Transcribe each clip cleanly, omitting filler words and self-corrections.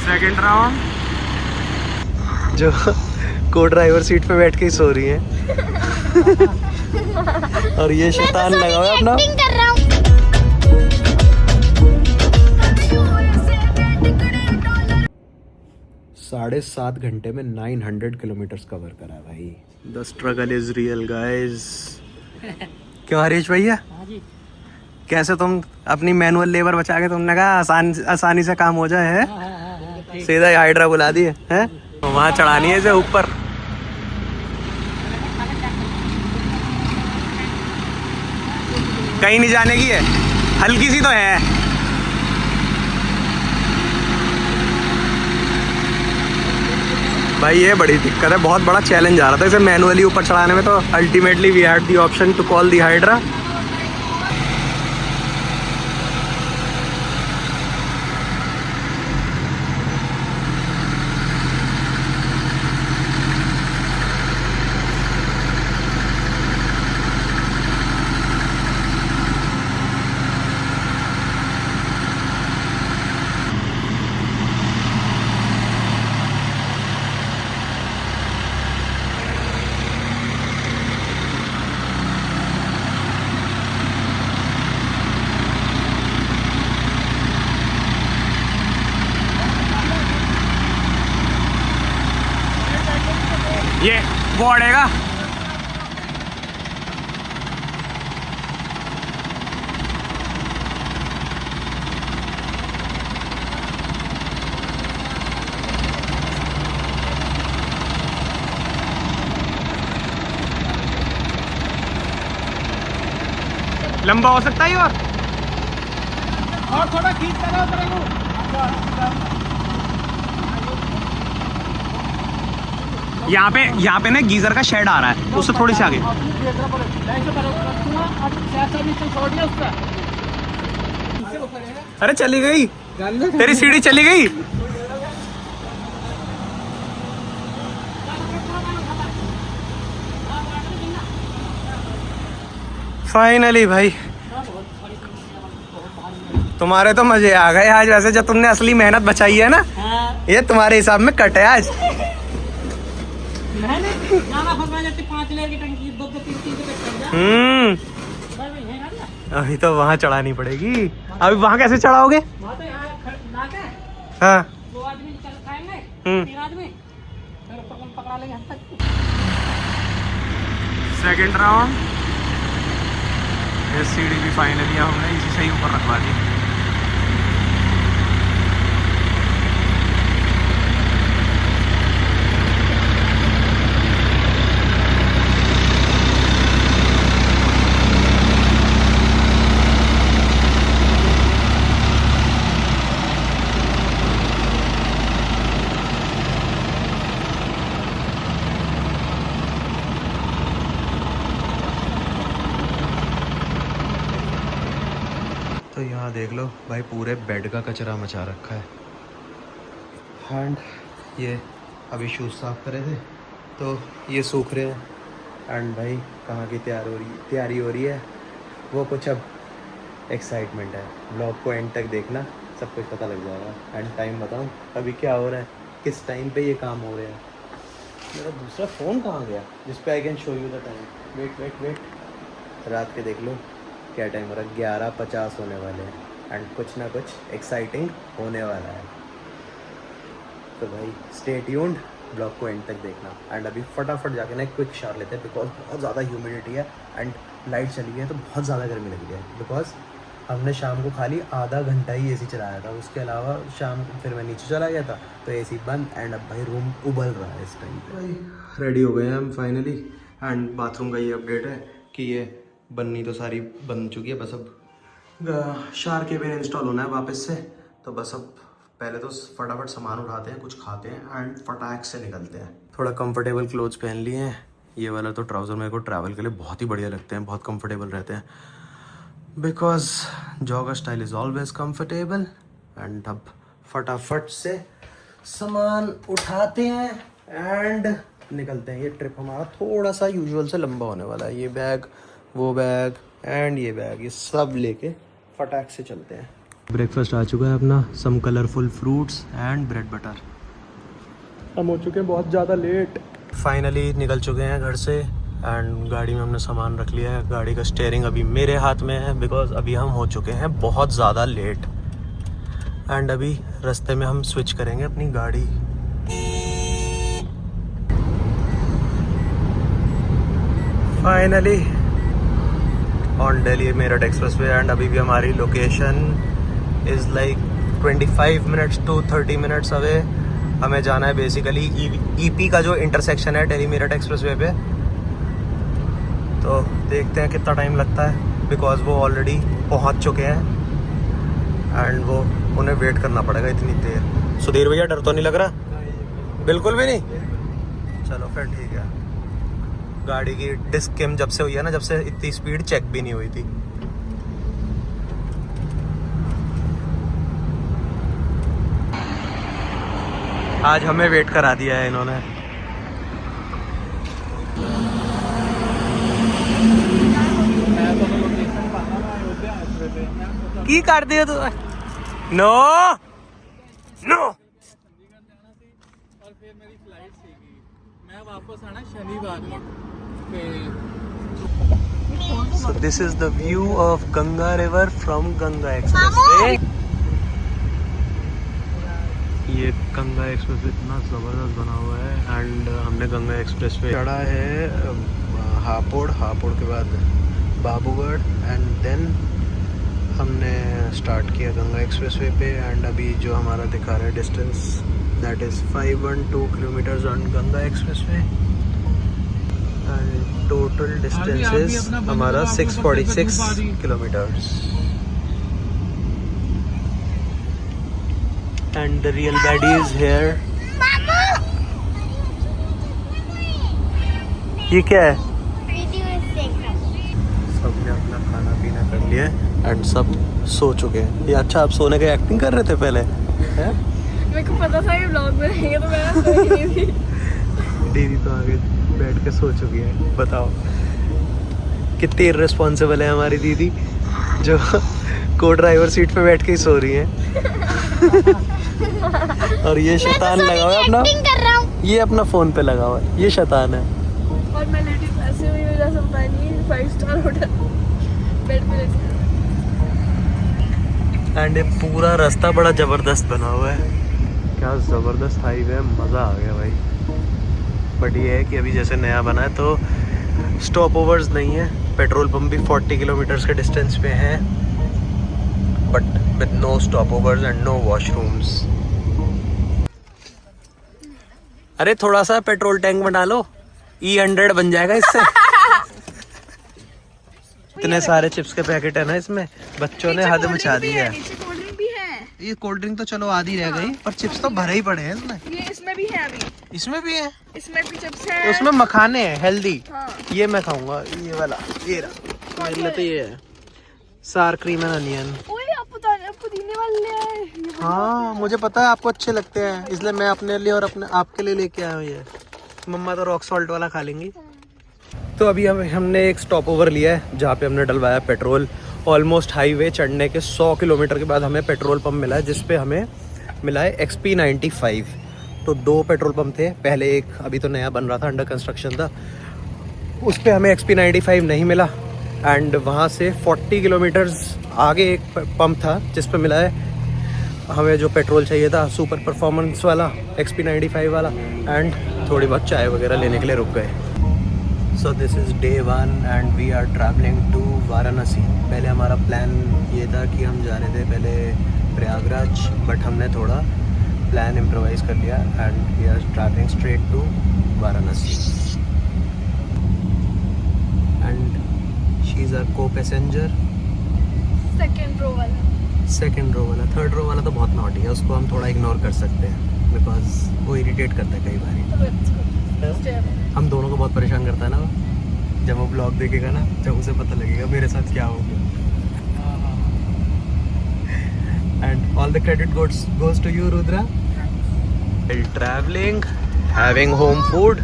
Second round. जो को driver seat पे बैठ के ही सो रही है। और ये शैतान लगा हुआ है अपना। 7.5 घंटे में 900 किलोमीटर कवर करा भाई। The struggle is real guys. क्यों हरीश भैया, कैसे तुम अपनी मैनुअल लेबर बचा के तुमने कहा आसानी से काम हो जाए है? सीधा ही हाइड्रा बुला दिए हैं। वहाँ चढ़ानी है इसे ऊपर। कहीं नहीं जाने की है, हल्की सी तो है। भाई ये बड़ी दिक्कत है, बहुत बड़ा चैलेंज आ रहा था इसे मैनुअली ऊपर चढ़ाने में। तो ultimately we had the option to call the hydra. ये वो अड़ेगा। लंबा हो सकता है और थोड़ा खींच करो। यहाँ पे ना गीजर का शेड आ रहा है, उससे थोड़ी सी आगे। अरे चली गई तेरी सीढ़ी, चली गई। फाइनली भाई तुम्हारे तो मजे आ गए आज। वैसे जब तुमने असली मेहनत बचाई है ना, ये तुम्हारे हिसाब में कट है आज। अभी तो वहाँ चढ़ानी पड़ेगी। अभी वहाँ कैसे चढ़ाओगे? हाँ सेकंड राउंड। ये सीढ़ी भी फाइनली हमने इसी से ही ऊपर रखवा दी। तो यहाँ देख लो भाई, पूरे बेड का कचरा मचा रखा है। एंड ये अभी शूज़ साफ करे थे तो ये सूख रहे हैं। एंड भाई कहाँ की तैयारी हो रही है वो कुछ अब एक्साइटमेंट है। ब्लॉग को एंड तक देखना, सब कुछ पता लग जाएगा। एंड टाइम बताऊँ अभी क्या हो रहा है, किस टाइम पे ये काम हो रहे हैं। मेरा दूसरा फ़ोन कहाँ गया जिस पे I can show you the time. Wait रात के देख लो क्या टाइम हो रहा है। 11:50 होने वाले हैं। एंड कुछ ना कुछ एक्साइटिंग होने वाला है। तो भाई स्टे ट्यून्ड, ब्लॉग को एंड तक देखना। एंड अभी फटाफट जाके ना एक क्विक शावर लेते हैं, बिकॉज बहुत ज़्यादा ह्यूमिडिटी है। एंड लाइट चली गई है तो बहुत ज़्यादा गर्मी लगी है। बिकॉज हमने शाम को खाली आधा घंटा ही एसी चलाया था, उसके अलावा शाम फिर मैं नीचे चला गया था तो एसी बंद। एंड अब भाई रूम उबल रहा है इस टाइम पे। भाई रेडी हो गए हैं हम फाइनली। एंड बाथरूम का ये अपडेट है कि ये बननी तो सारी बन चुकी है, बस अब शावर केबिन इंस्टॉल होना है वापस से। तो बस अब पहले तो फटाफट सामान उठाते हैं, कुछ खाते हैं एंड फटाक से निकलते हैं। थोड़ा कंफर्टेबल क्लोथ्स पहन लिए हैं। ये वाला तो ट्राउज़र मेरे को ट्रैवल के लिए बहुत ही बढ़िया लगते हैं, बहुत कंफर्टेबल रहते हैं। Because jogger style is always comfortable. And अब फटाफट से सामान उठाते हैं एंड निकलते हैं। ये ट्रिप हमारा थोड़ा सा यूजुअल से लंबा होने वाला है। ये बैग, वो बैग एंड ये बैग, ये सब लेके फटाक से चलते हैं। ब्रेकफास्ट आ चुका है अपना, some colourful fruits and bread butter. हम हो चुके हैं बहुत ज़्यादा लेट। फाइनली निकल चुके हैं घर से एंड गाड़ी में हमने सामान रख लिया है। गाड़ी का स्टीयरिंग अभी मेरे हाथ में है बिकॉज अभी हम हो चुके हैं बहुत ज़्यादा लेट। एंड अभी रास्ते में हम स्विच करेंगे अपनी गाड़ी। Finally on Delhi Meerut expressway and अभी भी हमारी location is like 25 minutes to 30 minutes away. हमें जाना है बेसिकली ईपी का जो इंटरसेक्शन है दिल्ली मेरठ एक्सप्रेस वे पे। तो देखते हैं कितना टाइम लगता है बिकॉज वो ऑलरेडी पहुंच चुके हैं एंड वो उन्हें वेट करना पड़ेगा इतनी देर। सुधीर भैया डर तो नहीं लग रहा? बिल्कुल भी नहीं। चलो फिर ठीक है। गाड़ी की डिस्क किम जब से हुई है ना, जब से इतनी स्पीड चेक भी नहीं हुई थी। आज हमें वेट करा दिया है इन्होंने। की कर दिया तू? No no. और फिर मेरी फ्लाइट थी, मैं वापस आना शनिवार में। So this is the view of Ganga River from Ganga Expressway. ये गंगा एक्सप्रेस इतना ज़बरदस्त बना हुआ है एंड हमने गंगा एक्सप्रेसवे चढ़ा है हापुड़ के बाद बाबूगढ़ एंड देन हमने स्टार्ट किया गंगा एक्सप्रेसवे पे। एंड अभी जो हमारा दिखा रहा है distance that is 512 kilometres on Ganga expressway and total distance is हमारा 646 kilometres. And the real baddie is here. ये क्या है? सबने अपना खाना पीना कर लिया एंड सब सो चुके हैं। ये अच्छा, आप सोने की एक्टिंग कर रहे थे पहले हैं? मेरे को पता था ये व्लॉग में रहेंगे तो मैं सो ही नहीं थी। दीदी तो आगे बैठ के सो चुकी है। बताओ कितनी इररिस्पॉन्सिबल है हमारी दीदी जो को ड्राइवर सीट पे बैठ के ही सो रही है। और ये शैतान लगा हुआ है अपना, ये अपना फोन पे लगा हुआ है, ये शैतान है। और मैं लेटी ऐसे हुई मेरा सब पानी 5 स्टार होटल बेड पे लेटी। एंड ये पूरा रास्ता बड़ा ज़बरदस्त बना हुआ है। क्या ज़बरदस्त हाईवे है, मज़ा आ गया भाई। बट ये है कि अभी जैसे नया बना है तो स्टॉप ओवर्स नहीं है। पेट्रोल पंप भी 40 किलोमीटर्स के डिस्टेंस पे है but with no stopovers and no washrooms. अरे थोड़ा सा पेट्रोल टैंक बना लो, E100 बन जाएगा इससे। इतने सारे चिप्स के पैकेट है ना इसमें, बच्चों ने हद मचा दी है। कोल्ड ड्रिंक भी है। ये कोल्ड ड्रिंक तो चलो आधी रह गई पर चिप्स तो भरे ही पड़े हैं इसमें। ये इसमें भी है अभी। इसमें भी है? इसमें भी चिप्स है। उसमें मखाने हैं हेल्दी। हाँ। ये मैं खाऊंगा, ये वाला, ये रहा मेरे लिए तो ये है सार क्रीम एंड अनियन। ओए आप पुदीने वाले ले आए। हाँ मुझे पता है आपको अच्छे लगते हैं इसलिए मैं अपने लिए और अपने आपके लिए लेके आया हूँ। ये मम्मा तो रॉक सॉल्ट वाला खा लेंगी। तो अभी हमने एक स्टॉप ओवर लिया है जहाँ पे हमने डलवाया पेट्रोल। ऑलमोस्ट हाईवे चढ़ने के 100 किलोमीटर के बाद हमें पेट्रोल पंप मिला है जिस पे हमें मिला है XP95। तो 2 पेट्रोल पंप थे, पहले एक अभी तो नया बन रहा था, अंडर कंस्ट्रक्शन था, उस पे हमें XP95 नहीं मिला। एंड वहाँ से 40 किलोमीटर्स आगे एक पंप था जिस पे मिला है हमें जो पेट्रोल चाहिए था, सुपर परफॉर्मेंस वाला XP95 वाला। एंड थोड़ी बहुत चाय वगैरह लेने के लिए रुक गए। So this is day 1 and we are travelling to Varanasi. पहले हमारा प्लान ये था कि हम जा रहे थे पहले प्रयागराज बट हमने थोड़ा प्लान इम्प्रोवाइज कर लिया and we are travelling straight to Varanasi. And she is our co passenger. Second row वाला। सेकंड रो वाला, थर्ड रो वाला तो बहुत नॉटी है, उसको हम थोड़ा इग्नोर कर सकते हैं बिकॉज वो इरिटेट करता है कई बार। हम दोनों को बहुत परेशान करता है ना वो। जब वो ब्लॉग देखेगा ना जब उसे पता लगेगा मेरे साथ क्या हो गया। And all the credit goes to you, Rudra. While traveling, having home food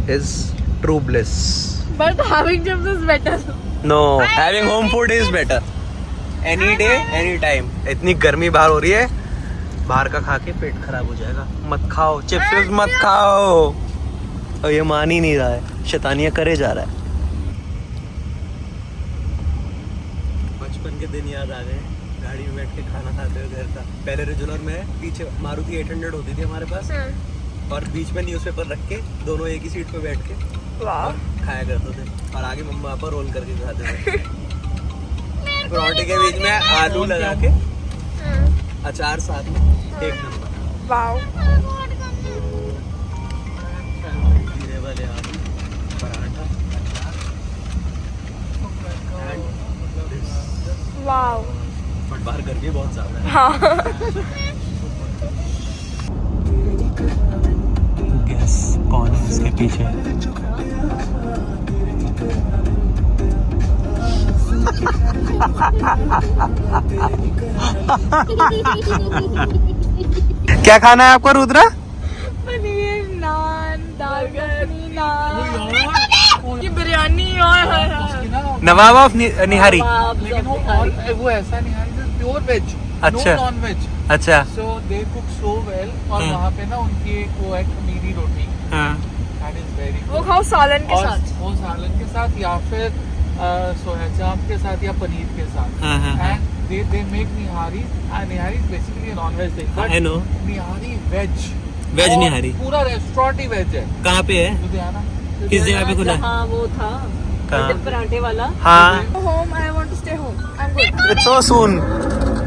is true bliss. But having chips is better. No, having home food is better. Any day any time. इतनी गर्मी बाहर हो रही है, बाहर का खा के पेट खराब हो जाएगा। मत खाओ चिप्स, मत खाओ। और ये मान ही नहीं रहा है, शैतानियां करे जा रहा है। बचपन के दिन याद आ गए, गाड़ी में बैठ के खाना खाते हुए घर का। पहले रेजुलर में पीछे मारुति 800 होती थी हमारे पास, और बीच में न्यूज़पेपर रख के दोनों एक ही सीट पे बैठ के और खाया करते थे, और आगे मम्मा पापा रोल करके खाते थे। परोठे के बीच में आलू लगा के, अचार साथ में, एक नंबर। वाओ। जीरे वाले आलू, पराठा, वाओ। बट बाहर गर्मी बहुत ज्यादा है। हाँ। गैस कौन है इसके पीछे? क्या खाना है आपको रुद्रा? पनीर नान, दाल मखनी नान, ये बिरयानी और नवाब ऑफ निहारी। लेकिन वो ऐसा नहीं है, प्योर वेज, अच्छा। Non veg. अच्छा। So they cook so well. और वहाँ पे ना उनकी एक वो है खमीरी रोटी, दैट इज वेरी वो खाओ सालन के साथ। वो सालन के साथ या फिर सोया चाप के साथ या पनीर के साथ। And they make nihari. Nihari basically non veg thing, I know. Nihari veg nihari पूरा रेस्टोरेंट ही वेज है। कहाँ पे है? लुधियाना। किस जगह पे खुला? हाँ वो था पराठे वाला। हाँ। Home, I want to stay home. I'm good. It's so soon.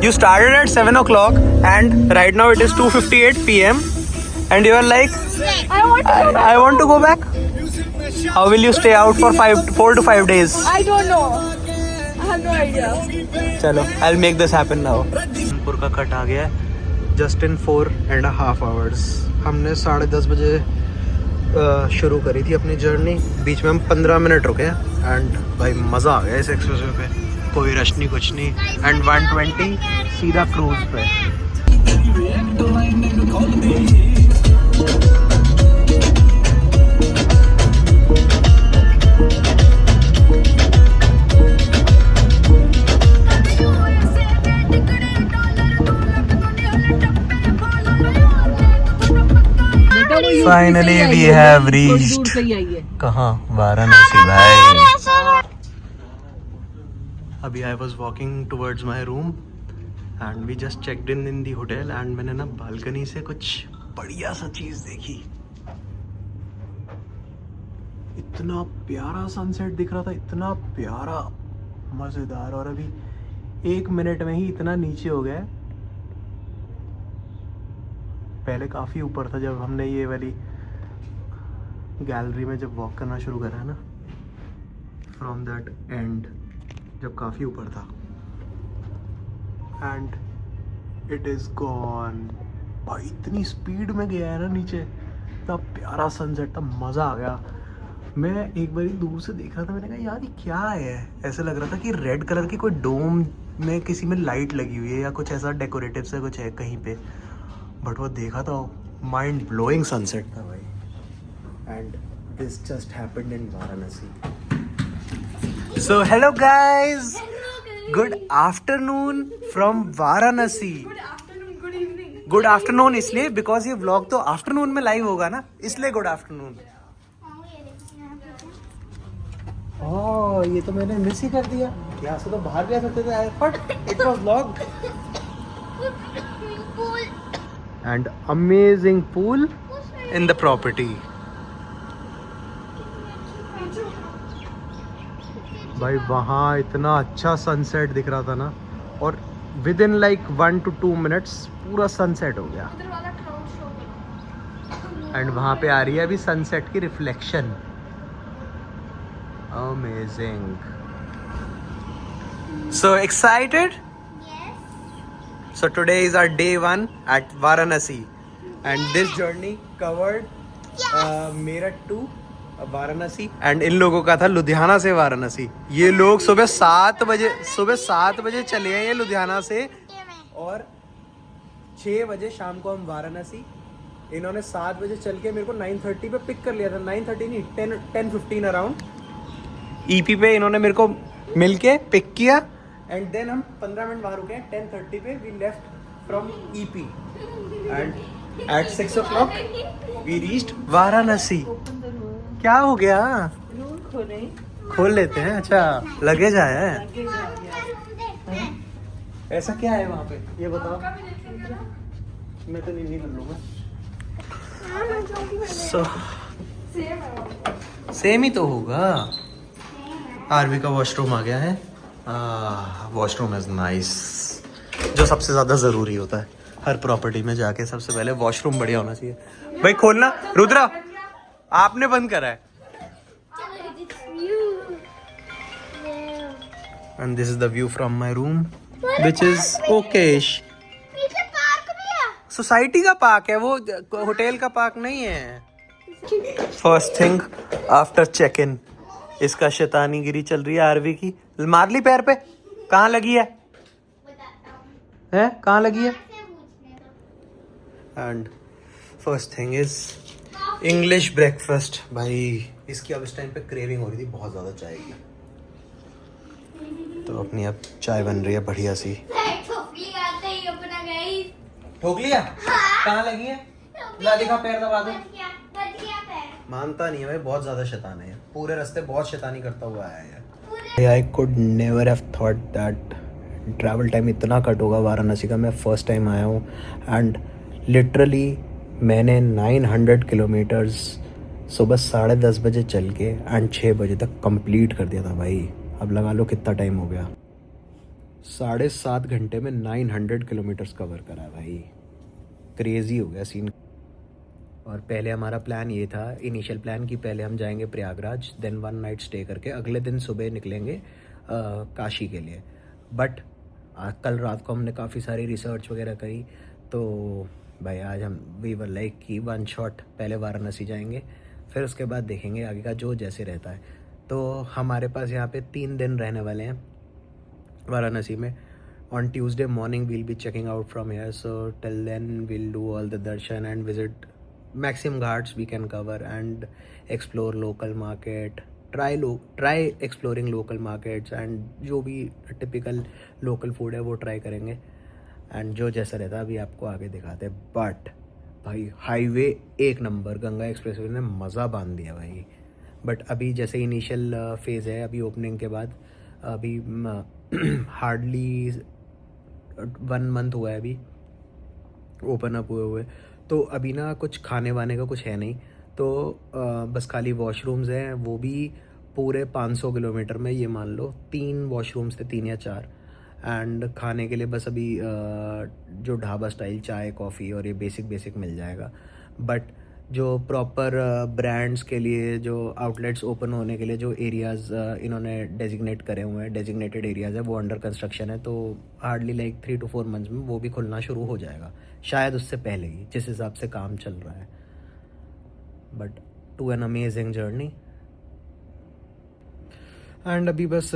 You started at 7 o'clock and right now it is 2:58 p.m. and you are like, I want to go back. I want to go back. How will you stay out for 4 to 5 days? I don't know. I have no idea. चलो, I'll make this happen now. Kanpur का cut आ गया है, just in 4.5 hours. हमने 10:30 बजे शुरू करी थी अपनी जर्नी। बीच में हम 15 मिनट रुके एंड भाई मज़ा आ गया इस एक्सप्रेसवे पे। कोई रश नहीं, कुछ नहीं। एंड 120 सीधा क्रूज पे। Finally we have reached. कहाँ? वाराणसी भाई। अभी I was walking towards my room and we just checked in the hotel and मैंने ना बालकनी से कुछ बढ़िया सा चीज देखी। इतना प्यारा सनसेट दिख रहा था, इतना प्यारा, मजेदार। और अभी 1 मिनट में ही इतना नीचे हो गया। पहले काफ़ी ऊपर था जब हमने ये वाली गैलरी में जब वॉक करना शुरू करा है ना, फ्रॉम दैट एंड, जब काफ़ी ऊपर था। And it is gone. भाई इतनी स्पीड में गया है ना नीचे, इतना प्यारा सनसेट था, मज़ा आ गया। मैं एक बार दूर से देख रहा था, मैंने कहा यार ये क्या है। ऐसे लग रहा था कि रेड कलर की कोई डोम में किसी में लाइट लगी हुई है या कुछ ऐसा डेकोरेटिव से कुछ है कहीं पे। बट वो देखा तो माइंड ब्लोइंग सनसेट था भाई। And this just happened in Varanasi. So hello guys, good afternoon from Varanasi. Good evening. Good afternoon इसलिए बिकॉज ये व्लॉग तो आफ्टरनून में लाइव होगा ना, इसलिए गुड आफ्टरनून। ओह ये तो मैंने मिस ही कर दिया। यहाँ से तो बाहर भी आ सकते थे, but it was vlog. And amazing pool in the property. भाई वहाँ इतना अच्छा सनसेट दिख रहा था ना, और with in like 1 to 2 minutes पूरा सनसेट हो गया। एंड वहाँ पे आ रही है अभी सनसेट की reflection. Amazing. So excited? So today is our day 1 at Varanasi and this journey covered Meerut to Varanasi and in लोगों का था लुधियाना से वाराणसी। ये लोग सुबह 7 बजे चले हैं ये लुधियाना से, और 6 बजे शाम को हम वाराणसी। इन्होंने 7 बजे चल के मेरे को 9:30 पे पिक कर लिया था। 9:30 नहीं, 10:15 अराउंड। ईपी पे इन्होंने मेरे को मिल के पिक किया एंड देन हम 15 मिनट वहाँ रुके 10:30 पे we left from EP and at 6 o'clock we reached Varanasi. क्या हो गया? खोल लेते हैं। अच्छा लगेज आया है। ऐसा क्या है वहाँ पे ये बताओ। मैं तो नहीं कर लूँगा। सेम ही तो होगा। आरवी का वॉशरूम आ गया है। वॉशरूम इज नाइस, जो सबसे ज़्यादा ज़रूरी होता है हर प्रॉपर्टी में जाके। सबसे पहले वॉशरूम बढ़िया होना चाहिए। भाई खोलना रुद्रा, आपने बंद करा है। And this is the view from my room which is okayish. Society का पार्क है वो, होटल का पार्क नहीं है। First thing after check in, इसका शैतानीगिरी चल रही है आरवी की। मार ली पैर पे? कहाँ लगी है? हैं कहाँ लगी है? And first thing is English breakfast. भाई इसकी अब इस टाइम पे क्रेविंग हो रही थी बहुत ज़्यादा चाय की, तो अपनी अब चाय बन रही है बढ़िया सी। ठोक लिया? कहाँ लगी है? ला दिखा, पैर दबा दो। मानता नहीं है भाई, बहुत ज़्यादा शैतान है। पूरे रास्ते बहुत शैतानी करता हुआ आया है यार। I could never have thought that travel time इतना कट होगा वाराणसी का। मैं फर्स्ट टाइम आया हूँ एंड लिटरली मैंने 900 किलोमीटर्स सुबह 10:30 बजे चल के एंड 6 बजे तक कंप्लीट कर दिया था भाई। अब लगा लो कितना टाइम हो गया। 7.5 घंटे में 900 किलोमीटर्स कवर करा भाई। क्रेजी हो गया सीन। और पहले हमारा प्लान ये था, इनिशियल प्लान, कि पहले हम जाएंगे प्रयागराज, देन 1 नाइट स्टे करके अगले दिन सुबह निकलेंगे काशी के लिए। बट कल रात को हमने काफ़ी सारी रिसर्च वगैरह करी, तो भाई आज हम वी वर लाइक कि 1 शॉट पहले वाराणसी जाएंगे, फिर उसके बाद देखेंगे आगे का जो जैसे रहता है। तो हमारे पास यहाँ पे 3 दिन रहने वाले हैं वाराणसी में। On Tuesday morning we'll be checking out from here, so till then we'll do all the darshan and visit maximum ghats we can cover and explore local market, try exploring local markets and जो भी typical local food है वो try करेंगे and जो जैसा रहता है अभी आपको आगे दिखाते हैं। बट भाई हाईवे एक नंबर, गंगा एक्सप्रेसवे ने मज़ा बांध दिया भाई। बट अभी जैसे इनिशियल फेज़ है, अभी ओपनिंग के बाद अभी हार्डली 1 मंथ हुआ है अभी ओपन अप हुए। तो अभी ना कुछ खाने वाने का कुछ है नहीं, तो बस खाली वॉशरूम्स हैं, वो भी पूरे 500 किलोमीटर में। ये मान लो 3 वॉशरूम्स थे, 3 या 4। एंड खाने के लिए बस अभी जो ढाबा स्टाइल चाय कॉफ़ी और ये बेसिक मिल जाएगा। बट जो प्रॉपर ब्रांड्स के लिए जो आउटलेट्स ओपन होने के लिए जो एरियाज़ इन्होंने डेजिग्नेट करे हुए हैं, डेजिग्नेटेड एरियाज़ है, वो अंडर कंस्ट्रक्शन है। तो हार्डली लाइक 3 to 4 मंथ्स में वो भी खुलना शुरू हो जाएगा, शायद उससे पहले ही, जिस हिसाब से काम चल रहा है। But to an amazing journey. And अभी बस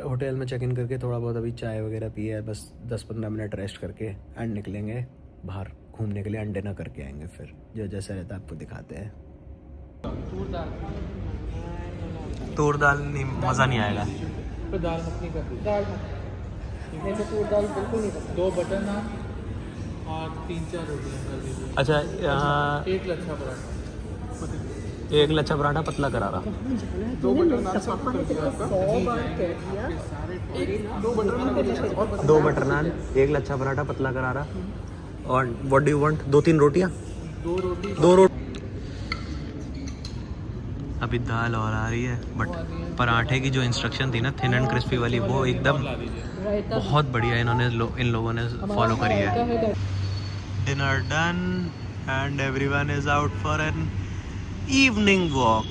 होटल में चेक इन करके थोड़ा बहुत अभी चाय वगैरह पी है, बस 10-15 मिनट रेस्ट करके एंड निकलेंगे बाहर घूमने के लिए। एंड डिनर करके आएंगे, फिर जो जैसा रहता है आपको दिखाते हैं। तूर दाल नहीं, मज़ा नहीं आएगा। तो दाल मखनी कर दी, दाल मखनी तो तूर दाल बिल्कुल नहीं पसंद। 2 बटर नान और 3-4 रोटियाँ कर दीजिए। अच्छा, 1 लच्छा पराठा, 1 लच्छा पराठा पतला करा रहा। 2 बटर नान सब कर दिया आपका। 2 बटर नान, 1 लच्छा पराठा पतला करा रहा। और व्हाट डू यू वांट? 2-3 रोटियाँ? 2 रोटी। 2 रोटी। अभी दाल और आ रही है, बट पराठे की जो इंस्ट्रक्शन थी ना थिन एंड क्रिस्पी वाली, वो एकदम बहुत बढ़िया इन्होंने इन लोगों ने फॉलो करी है। Dinner done and everyone is out for an evening walk.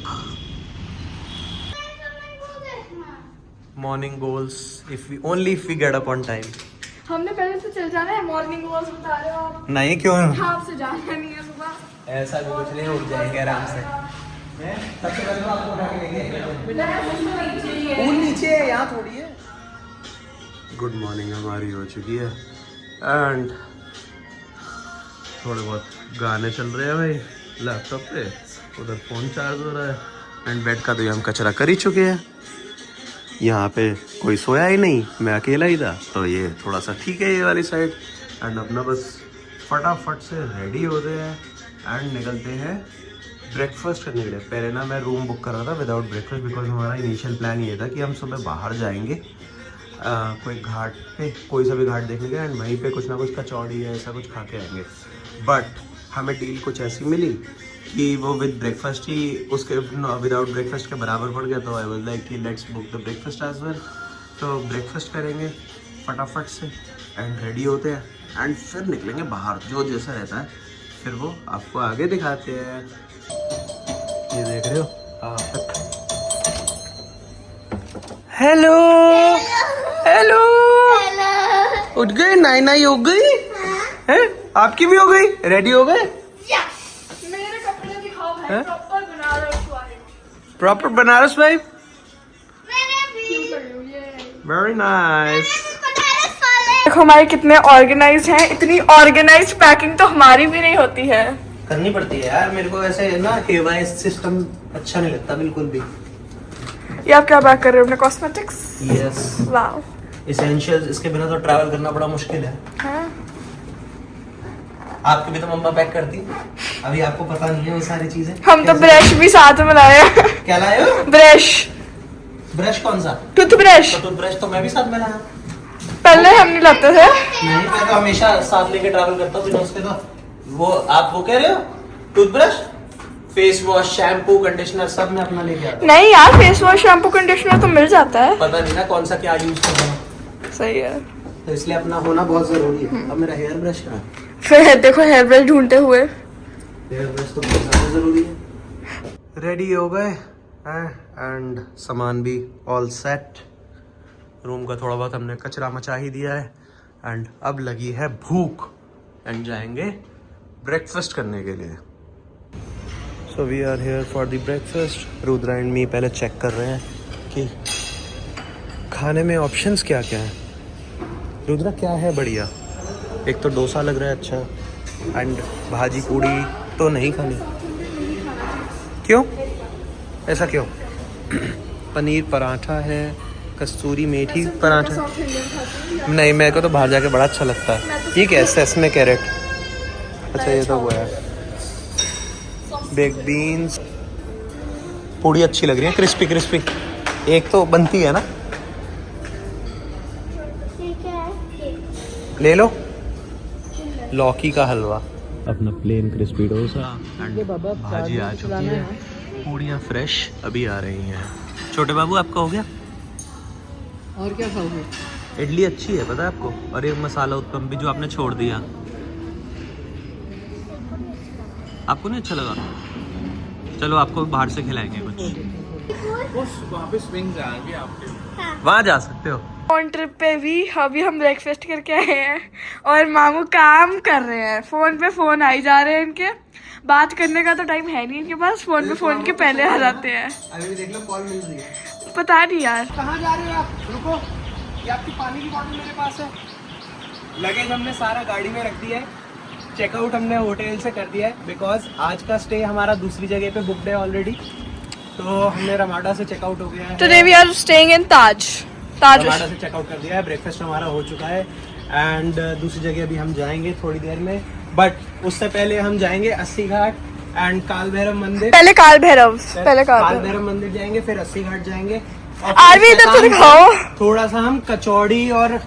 Morning goals if we get up on time. हमने पहले से चल जाना है, मॉर्निंग वॉक बता रहे हो आप? नहीं, क्यों? आपसे जाना नहीं है सुबह। ऐसा भी कुछ नहीं, उठ जाएंगे आराम से। सबसे पहले तो आपको उठा के लेंगे। पूल नीचे है, यहाँ थोड़ी है। गुड मॉर्निंग हमारी हो चुकी है एंड थोड़े बहुत गाने चल रहे हैं भाई लैपटॉप पे, उधर फ़ोन चार्ज हो रहा है एंड बेड का तो हम कचरा कर ही चुके हैं। यहाँ पे कोई सोया ही नहीं, मैं अकेला ही था, तो ये थोड़ा सा ठीक है ये वाली साइड। एंड अपना बस फटाफट से रेडी होते हैं एंड निकलते हैं ब्रेकफास्ट करने के लिए। पहले ना मैं रूम बुक कर रहा था विदाउट ब्रेकफास्ट, बिकॉज हमारा इनिशियल प्लान ये था कि हम सुबह बाहर जाएंगे कोई घाट पे, कोई सा भी घाट देखने के, एंड वहीं पे कुछ ना कुछ कचौड़ी है ऐसा कुछ खा के आएंगे। बट हमें डील कुछ ऐसी मिली कि वो विद ब्रेकफास्ट ही उसके विदाउट ब्रेकफास्ट के बराबर पड़ गया, तो आई वाज लाइक कि let's book the breakfast as well. तो ब्रेकफास्ट करेंगे फटाफट से एंड रेडी होते हैं एंड फिर निकलेंगे बाहर, जो जैसा रहता है फिर वो आपको आगे दिखाते हैं। ये देख रहे हो आप। हेलो हेलो, उठ गए? नाई नाई हो गई है? आपकी भी हो गई? रेडी हो गए? मेरे कपड़े दिखाओ भाई, प्रॉपर बनारस वाले। प्रॉपर बनारस वाइब, क्यों कर रहे हो ये? Very nice. देखो हमारे कितने ऑर्गेनाइज्ड हैं। इतनी ऑर्गेनाइज्ड पैकिंग तो हमारी भी नहीं होती है। करनी पड़ती है यार, मेरे को ऐसे ना केवाईस सिस्टम अच्छा नहीं लगता बिल्कुल भी। ये आप क्या पैक कर रहे हो? अपने कॉस्मेटिक्स? यस, वाओ, एसेंशियल्स, इसके बिना तो ट्रैवल करना बड़ा मुश्किल है। हाँ? आपकी भी तो मम्मा पैक करती, अभी आपको पता नहीं है वो सारी चीजें। हम तो ब्रश भी साथ में लाए हैं। क्या लाए हो? ब्रश, ब्रश कौन सा? टूथब्रश। तो टूथब्रश तो मैं भी साथ में लाया। पहले हम नहीं लाते थे। नहीं, मैं तो हमेशा साथ लेके ट्रैवल करता हूँ बिना उसके। तो वो आप वो कह रहे हो? Toothbrush, face wash, shampoo, conditioner सब मैं अपना लेके आता हूँ। नहीं यार, फेस वॉश, शैम्पू, कंडीशनर तो मिल जाता है। पता नहीं ना कौन सा क्या यूज करना है, सही है। तो इसलिए अपना होना बहुत जरूरी है। अब मेरा हेयर ब्रश कहाँ है? फिर देखो हेयर ब्रश ढूंढते हुए। हेयर ब्रश तो बहुत ज्यादा जरूरी है। रेडी हो गए एंड सामान भी ऑल सेट। रूम का थोड़ा बहुत हमने कचरा मचा ही दिया है एंड अब लगी है भूख एंड जाएंगे ब्रेकफास्ट करने के लिए। So we are here for the breakfast. Rudra and me पहले चेक कर रहे हैं कि खाने में ऑप्शंस क्या क्या हैं। रुद्रा क्या है बढ़िया? एक तो डोसा लग रहा है अच्छा, एंड भाजी पूड़ी तो नहीं खानी। क्यों ऐसा क्यों? पनीर पराठा है, कस्तूरी मेथी पराठा। नहीं, मेरे को तो बाहर जाके बड़ा अच्छा लगता है। ये क्या है? सेसमे कैरेट, अच्छा ये तो वो है। बेक बीन्स, पूड़ी अच्छी लग रही है, क्रिस्पी क्रिस्पी। एक तो बनती है ना, ले लो। लौकी का हलवा, अपना प्लेन क्रिस्पी डोसा एंड भाजी आ चुकी है। पूड़ियाँ फ्रेश अभी आ रही हैं। छोटे बाबू आपका हो गया? और क्या खाओगे? इडली अच्छी है पता है आपको, और ये मसाला उत्पम भी जो आपने छोड़ दिया, आपको नहीं अच्छा लगा? चलो आपको बाहर से खिलाएंगे कुछ। वहाँ पे स्विंग्स आएंगे आपके, वहाँ जा सकते हो। ऑन ट्रिप पे भी अभी हम ब्रेकफास्ट करके आए हैं और मामू काम कर रहे हैं। फोन पे फोन आई जा रहे हैं इनके। बात करने का तो टाइम है नहीं इनके पास, फोन पे फोन के पहले आ जाते हैं। अभी देख लो कॉल मिल रही है। पता नहीं यार। कहाँ जा रहे हो आप? रुको, ये आपकी पानी की बॉटल मेरे पास है। लगेज हमने सारा गाड़ी में रख दिया है। चेकआउट हमने होटल से कर दिया है बिकॉज आज का स्टे हमारा दूसरी जगह पे बुकड है ऑलरेडी। तो हमने रमाडा से चेकआउट हो गया है। Today we are staying in Taj. Ramada से चेकआउट कर दिया है। ब्रेकफास्ट हमारा हो चुका है एंड दूसरी जगह अभी हम जाएंगे थोड़ी देर में, बट उससे पहले हम जाएंगे अस्सी घाट एंड काल भैरव मंदिर। पहले काल भैरव मंदिर जाएंगे, फिर अस्सी घाट जाएंगे। आज भी इधर तो दिखाओ। थोड़ा सा हम कचौड़ी और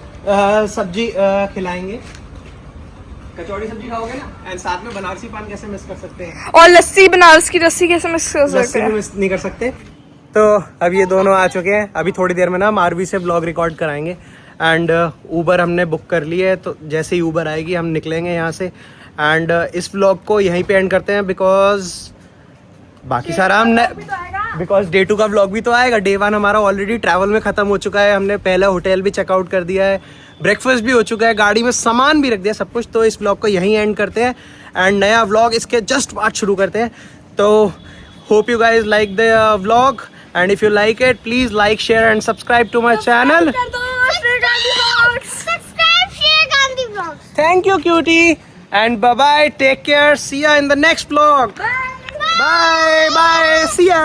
सब्जी खिलाएंगे। कचौड़ी सब्जी खाओगे ना, एंड साथ में बनारसी पान कैसे मिस कर सकते हैं, और लस्सी, बनारस की लस्सी कैसे मिस कर सकते लस्सी भी हैं? मिस नहीं कर सकते। तो अब ये दोनों आ चुके हैं। अभी थोड़ी देर में ना हम आरवी से व्लॉग रिकॉर्ड कराएंगे एंड ऊबर हमने बुक कर ली है। तो जैसे ही ऊबर आएगी हम निकलेंगे यहाँ से एंड इस व्लॉग को यहीं पे एंड करते हैं बिकॉज बाकी सारा हम बिकॉज डे 2 का व्लॉग भी तो आएगा। डे 1 हमारा ऑलरेडी ट्रैवल में खत्म हो चुका है। हमने पहला होटल भी चेकआउट कर दिया है, ब्रेकफास्ट भी हो चुका है, गाड़ी में सामान भी रख दिया, सब कुछ। तो इस व्लॉग को यहीं एंड करते हैं एंड नया व्लॉग इसके जस्ट बाद शुरू करते हैं। तो hope you guys like the vlog and if you like it, please like, share and subscribe to my channel. Subscribe, share Gandhi Vlogs. Thank you cutie and bye bye, take care, see ya in the next vlog. Bye bye, see ya.